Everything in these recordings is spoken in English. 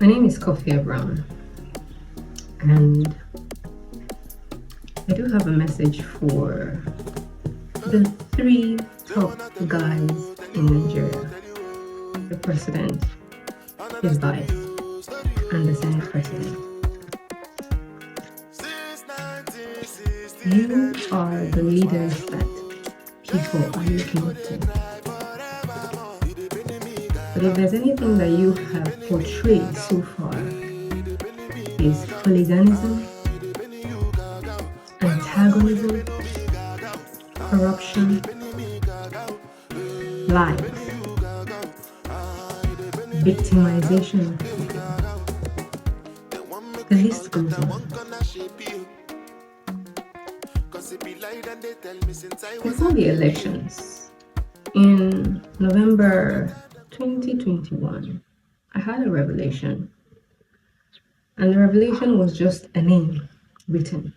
My name is Kofi Brown, and I do have a message for the three top guys in Nigeria: the president, his vice, and the Senate president. You are the leaders that people are looking up to. But if there's anything that you have portrayed so far, is hooliganism, antagonism, corruption, lies, victimization of people. The list goes on. Before the elections, in November 2021, I had a revelation. And the revelation was just a name written.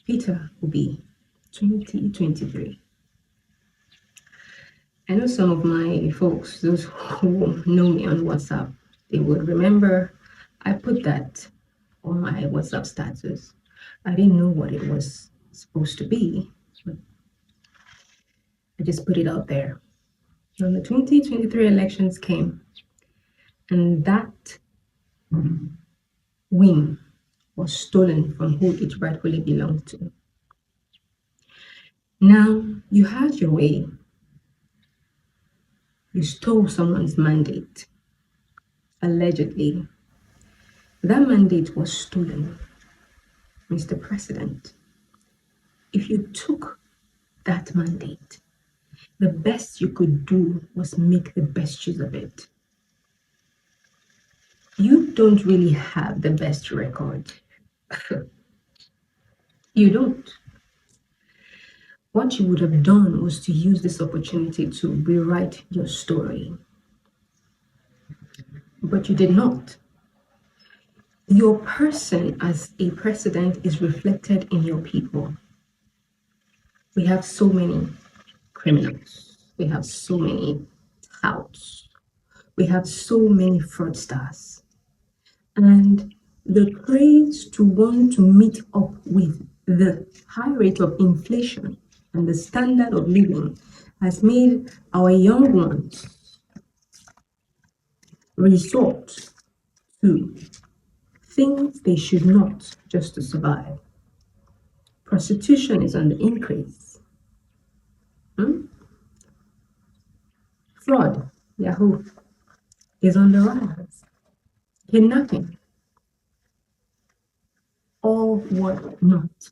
Peter Obi, 2023. I know some of my folks, those who know me on WhatsApp, they would remember I put that on my WhatsApp status. I didn't know what it was supposed to be, but I just put it out there. When the 2023 elections came, and that win was stolen from who it rightfully belonged to. Now, you had your way. You stole someone's mandate, allegedly. That mandate was stolen. Mr. President, if you took that mandate, the best you could do was make the best use of it. You don't really have the best record. You don't. What you would have done was to use this opportunity to rewrite your story. But you did not. Your person as a president is reflected in your people. We have so many criminals. We have so many touts. We have so many fraudsters. And the praise to want to meet up with the high rate of inflation and the standard of living has made our young ones resort to things they should not just to survive. Prostitution is on the increase. Fraud, Yahoo, is on the rise. Kidnapping, all what not.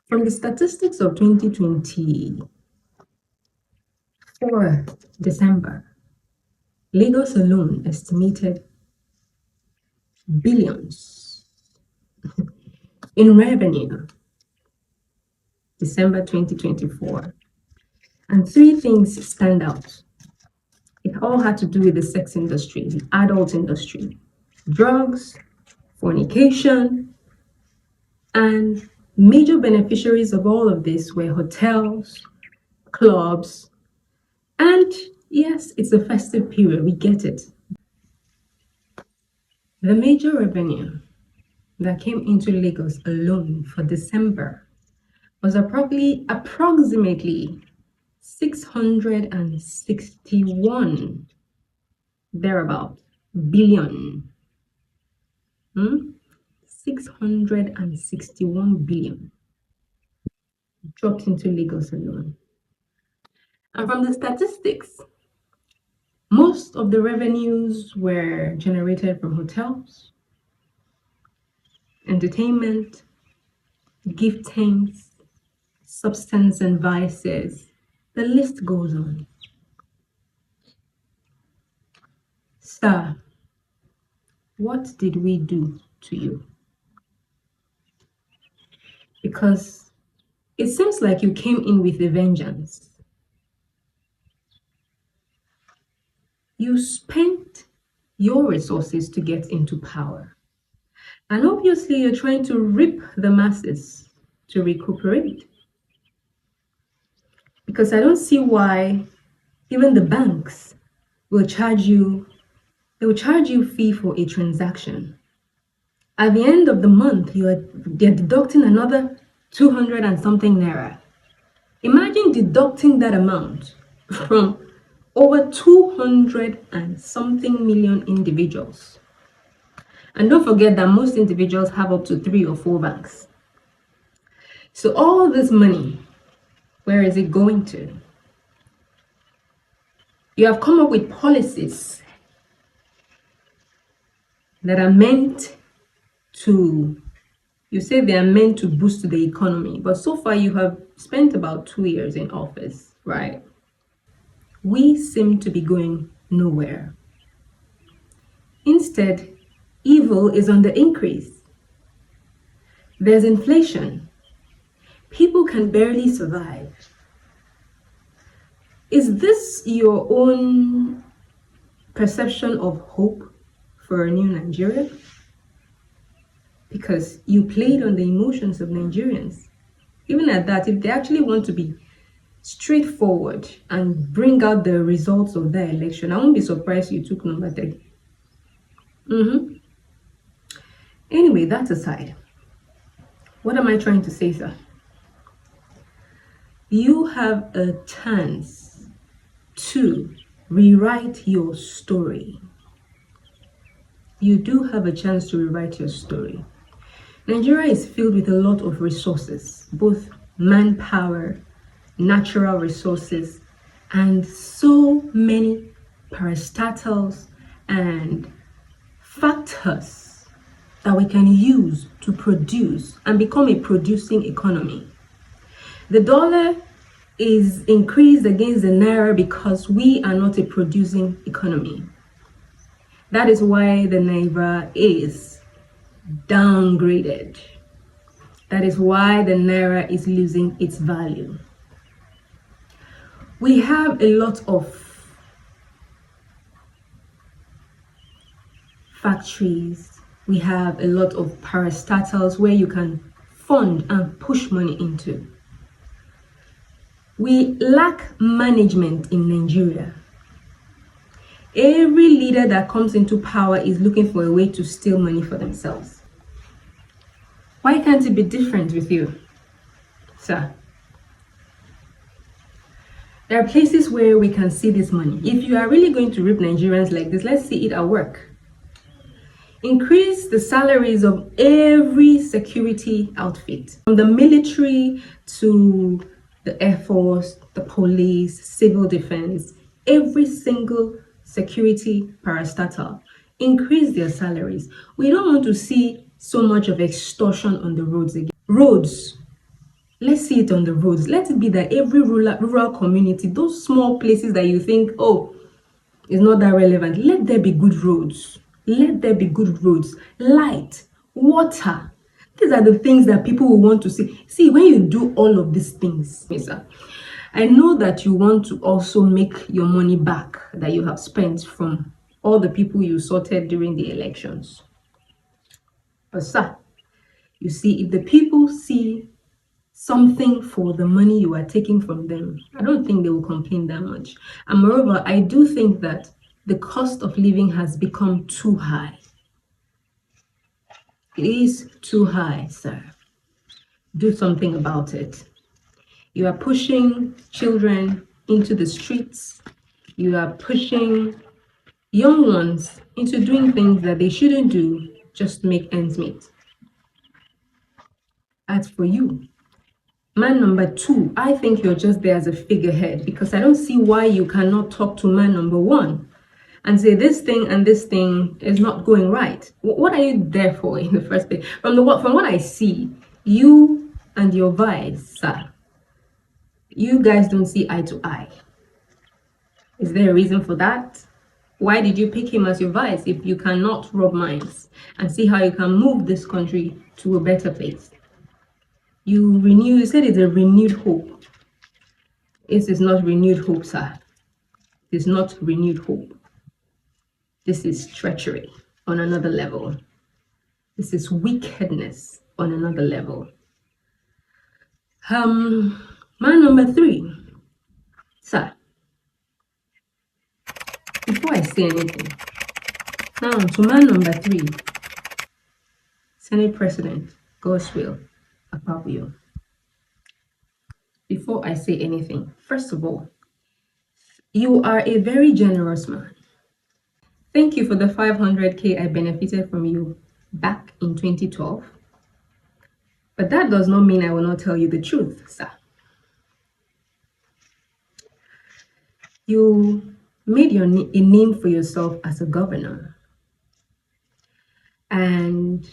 From the statistics of 2024 December, Lagos alone estimated billions in revenue, December 2024. And three things stand out. It all had to do with the sex industry, the adult industry, drugs, fornication, and major beneficiaries of all of this were hotels, clubs, and yes, it's a festive period, we get it. The major revenue that came into Lagos alone for December was approximately 661 thereabout billion. 661 billion dropped into Lagos alone. And from the statistics, most of the revenues were generated from hotels, entertainment, giftings, substance and vices. The list goes on. Sir, what did we do to you? Because it seems like you came in with a vengeance. You spent your resources to get into power. And obviously you're trying to rip the masses to recuperate. Because I don't see why even the banks will charge you They will charge you fee for a transaction. At the end of the month, they're deducting another 200 and something naira. Imagine deducting that amount from over 200 and something million individuals. And don't forget that most individuals have up to 3 or 4 banks. So all this money, where is it going to? You have come up with policies that are meant to, you say they are meant to boost the economy, but so far you have spent about 2 years in office, right? We seem to be going nowhere. Instead, evil is on the increase. There's inflation. People can barely survive. Is this your own perception of hope for a new Nigeria? Because you played on the emotions of Nigerians. Even at that, if they actually want to be straightforward and bring out the results of the election, I won't be surprised you took number 3. Anyway, that aside, what am I trying to say, sir? You have a chance to rewrite your story. You do have a chance to rewrite your story. Nigeria is filled with a lot of resources, both manpower, natural resources, and so many parastatals and factors that we can use to produce and become a producing economy. The dollar is increased against the naira because we are not a producing economy. That is why the naira is downgraded. That is why the naira is losing its value. We have a lot of factories. We have a lot of parastatals where you can fund and push money into. We lack management in Nigeria. Every leader that comes into power is looking for a way to steal money for themselves. Why can't it be different with you, sir? There are places where we can see this money. If you are really going to rip Nigerians like this, let's see it at work. Increase the salaries of every security outfit, from the military to the Air Force, the police, civil defense, every single security parastatal. Increase their salaries. We don't want to see so much of extortion on the roads again. Roads, let's see it on the roads. Let it be that every rural community, those small places that you think, oh, it's not that relevant, let there be good roads. Let there be good roads, light, water. These are the things that people will want to see. See, when you do all of these things, sir, I know that you want to also make your money back that you have spent from all the people you sorted during the elections. But sir, you see, if the people see something for the money you are taking from them, I don't think they will complain that much. And moreover, I do think that the cost of living has become too high. It is too high, sir. Do something about it. You are pushing children into the streets. You are pushing young ones into doing things that they shouldn't do just to make ends meet. As for you, man number 2, I think you're just there as a figurehead, because I don't see why you cannot talk to man number 1 and say this thing and this thing is not going right. What are you there for in the first place? From what I see, you and your vice, sir, you guys don't see eye to eye. Is there a reason for that? Why did you pick him as your vice if you cannot rub minds and see how you can move this country to a better place? You said it's a renewed hope. This is not renewed hope, sir. It's not renewed hope. This is treachery on another level. This is wickedness on another level. Man number 3, sir, before I say anything, Now, to man number 3, Senate President Godswill Akpabuyo. Before I say anything, first of all, you are a very generous man. Thank you for the 500K I benefited from you back in 2012. But that does not mean I will not tell you the truth, sir. You made a name for yourself as a governor. And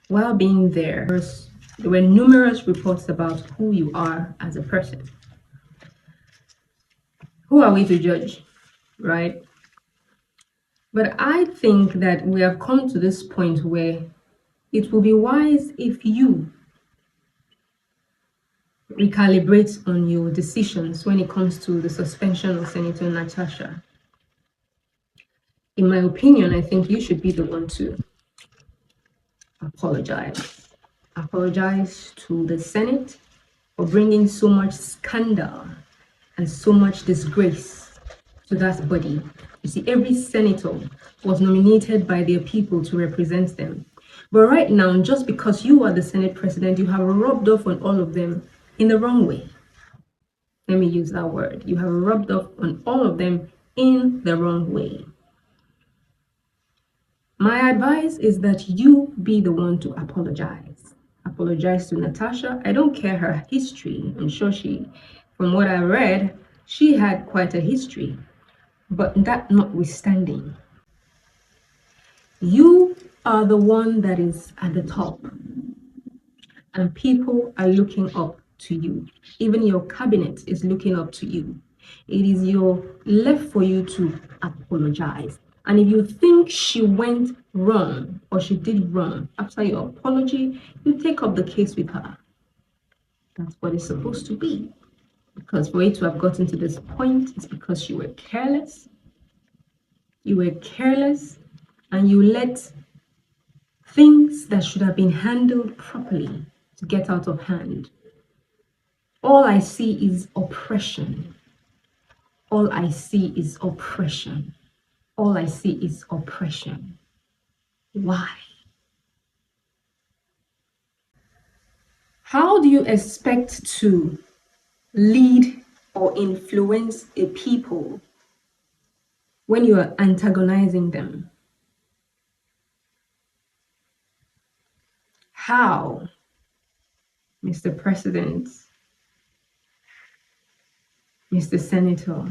while being there were numerous reports about who you are as a person. Who are we to judge, right? But I think that we have come to this point where it will be wise if you recalibrate on your decisions when it comes to the suspension of Senator Natasha. In my opinion, I think you should be the one to apologize. Apologize to the Senate for bringing so much scandal and so much disgrace to that body. You see, every senator was nominated by their people to represent them. But right now, just because you are the Senate president, you have rubbed off on all of them in the wrong way. Let me use that word. You have rubbed off on all of them in the wrong way. My advice is that you be the one to apologize. Apologize to Natasha. I don't care her history. I'm sure from what I read, she had quite a history. But that notwithstanding, you are the one that is at the top. And people are looking up to you. Even your cabinet is looking up to you. It is left for you to apologize. And if you think she went wrong or she did wrong, after your apology, you take up the case with her. That's what it's supposed to be. Because for you to have gotten to this point, it's because you were careless. You were careless and you let things that should have been handled properly to get out of hand. All I see is oppression. All I see is oppression. All I see is oppression. Why? How do you expect to lead or influence a people when you are antagonizing them? How, Mr. President, Mr. Senator,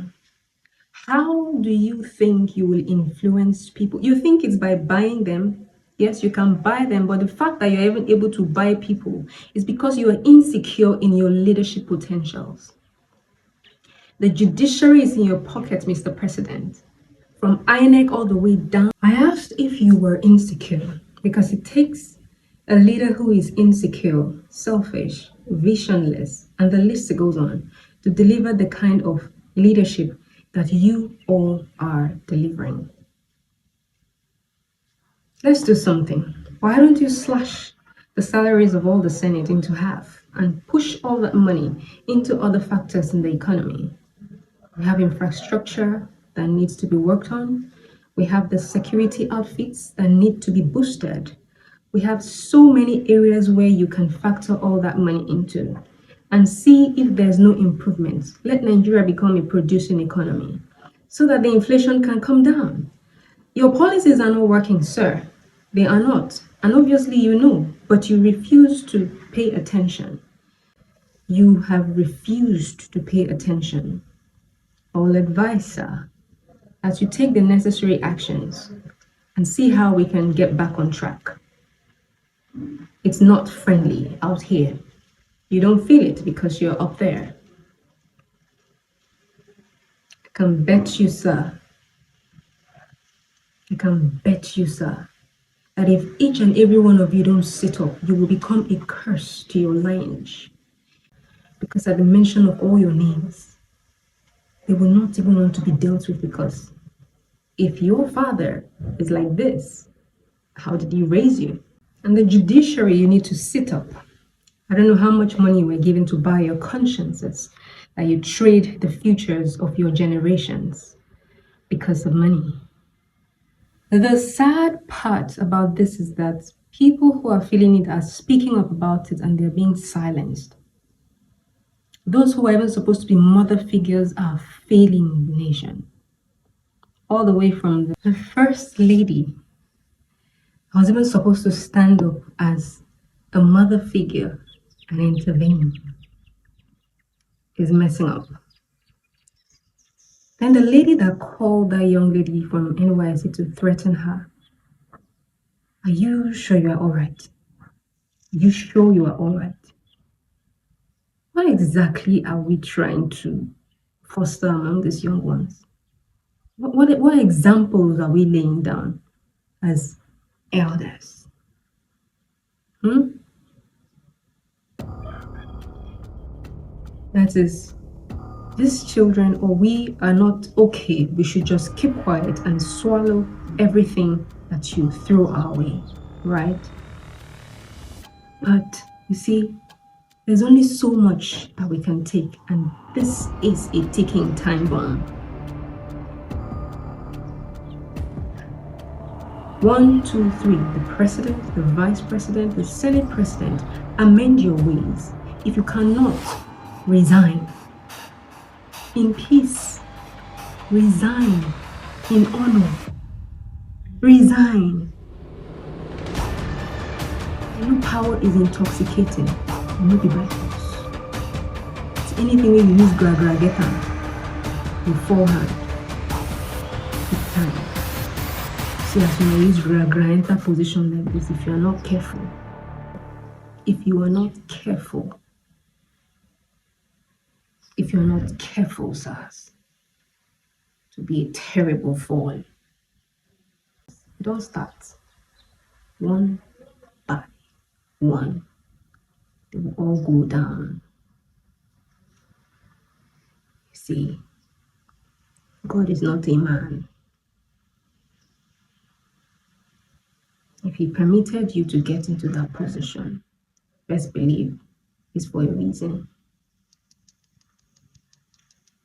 how do you think you will influence people? You think it's by buying them? Yes, you can buy them, but the fact that you're even able to buy people is because you are insecure in your leadership potentials. The judiciary is in your pocket, Mr. President, from INEC all the way down. I asked if you were insecure because it takes a leader who is insecure, selfish, visionless, and the list goes on to deliver the kind of leadership that you all are delivering. Let's do something. Why don't you slash the salaries of all the Senate into half and push all that money into other factors in the economy? We have infrastructure that needs to be worked on. We have the security outfits that need to be boosted. We have so many areas where you can factor all that money into and see if there's no improvements. Let Nigeria become a producing economy so that the inflation can come down. Your policies are not working, sir. They are not. And obviously you know, but you refuse to pay attention. You have refused to pay attention. I will advise, sir, that you take the necessary actions and see how we can get back on track. It's not friendly out here. You don't feel it because you're up there. I can bet you, sir. I can bet you, sir, that if each and every one of you don't sit up, you will become a curse to your lineage. Because at the mention of all your names, they will not even want to be dealt with, because if your father is like this, how did he raise you? And the judiciary, you need to sit up. I don't know how much money you were given to buy your consciences, that you trade the futures of your generations because of money. The sad part about this is that people who are feeling it are speaking up about it and they're being silenced. Those who are even supposed to be mother figures are failing the nation. All the way from the first lady, I was even supposed to stand up as a mother figure and intervene, is messing up. Then the lady that called that young lady from NYC to threaten her, are you sure you are all right? Are you sure you are all right? What exactly are we trying to foster among these young ones? What examples are we laying down as elders? That is, these children or we are not okay. We should just keep quiet and swallow everything that you throw our way, right? But you see, there's only so much that we can take, and this is a ticking time bomb. 1, 2, 3, the president, the vice president, the senate president, amend your ways. If you cannot, resign. In peace, resign. In honor, resign. I know power is intoxicating, and not be by force. It's anything when you use gra get am beforehand. It's time. See, as you use gra enter position like this, if you are not careful, sirs, to be a terrible fall. It all starts one by one. They will all go down. You see, God is not a man. If he permitted you to get into that position, best believe it's for a reason.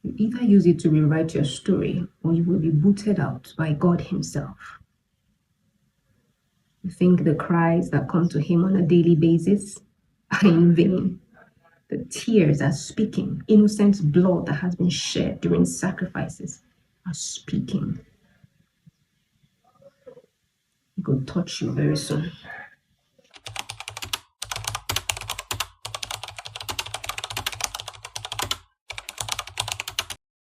You either use it to rewrite your story or you will be booted out by God himself. You think the cries that come to him on a daily basis are in vain. The tears are speaking. Innocent blood that has been shed during sacrifices are speaking. He could touch you very soon.